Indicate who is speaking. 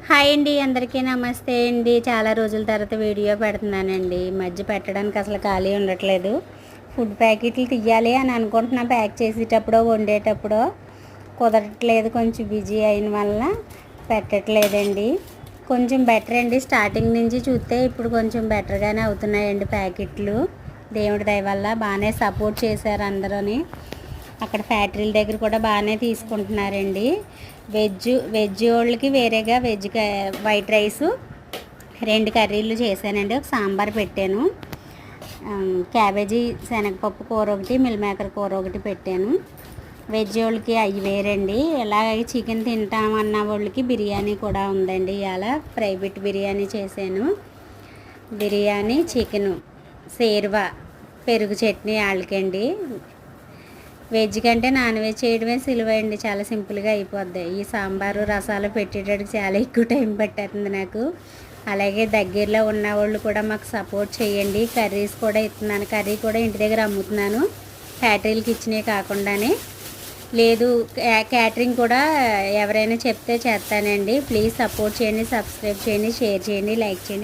Speaker 1: Hi అండి, అందరికీ నమస్తే అండి. చాలా రోజుల తర్వాత వీడియో పెడుతున్నానండి. ఈ మధ్య పెట్టడానికి అసలు ఖాళీ ఉండట్లేదు. ఫుడ్ ప్యాకెట్లు తీయాలి అని అనుకుంటున్నా, ప్యాక్ చేసేటప్పుడో వండేటప్పుడో కుదరట్లేదు. కొంచెం బిజీ అయిన వల్ల పెట్టట్లేదండి. కొంచెం బెటర్ అండి, స్టార్టింగ్ నుంచి చూస్తే ఇప్పుడు కొంచెం బెటర్గానే అవుతున్నాయండి ప్యాకెట్లు. దేవుడి దయ వల్ల బాగానే సపోర్ట్ చేశారు అందరూని. అక్కడ ఫ్యాక్టరీల దగ్గర కూడా బాగానే తీసుకుంటున్నారండి. వెజ్ వాళ్ళకి వేరేగా వైట్ రైసు 2 కర్రీలు చేశానండి. ఒక సాంబార్ పెట్టాను, క్యాబేజీ శనగపప్పు కూర ఒకటి, మిల్ మేకర్ కూర ఒకటి పెట్టాను. వెజ్ వాళ్ళకి అవి వేరండి. ఇలాగే చికెన్ తింటామన్న వాళ్ళకి బిర్యానీ కూడా ఉందండి. ఇలా ఫ్రై బిట్ బిర్యానీ చేశాను. బిర్యానీ, చికెను, సేర్వా, పెరుగు చట్నీ వాళ్ళకండి. వెజ్ కంటే నాన్ వెజ్ చేయడమే సులువండి, చాలా సింపుల్గా అయిపోద్ది. ఈ సాంబారు రసాలు పెట్టేటట్టుకు చాలా ఎక్కువ టైం పట్టేస్తుంది నాకు. అలాగే దగ్గరలో ఉన్న వాళ్ళు కూడా మాకు సపోర్ట్ చేయండి. కర్రీస్ కూడా ఇస్తున్నాను, కర్రీ కూడా ఇంటి దగ్గర అమ్ముతున్నాను, ఫ్యాక్టరీలకి ఇచ్చినవి కాకుండానే. లేదు, క్యాటరింగ్ కూడా ఎవరైనా చెప్తే చేస్తానండి. ప్లీజ్ సపోర్ట్ చేయండి, సబ్స్క్రైబ్ చేయండి, షేర్ చేయండి, లైక్ చేయండి.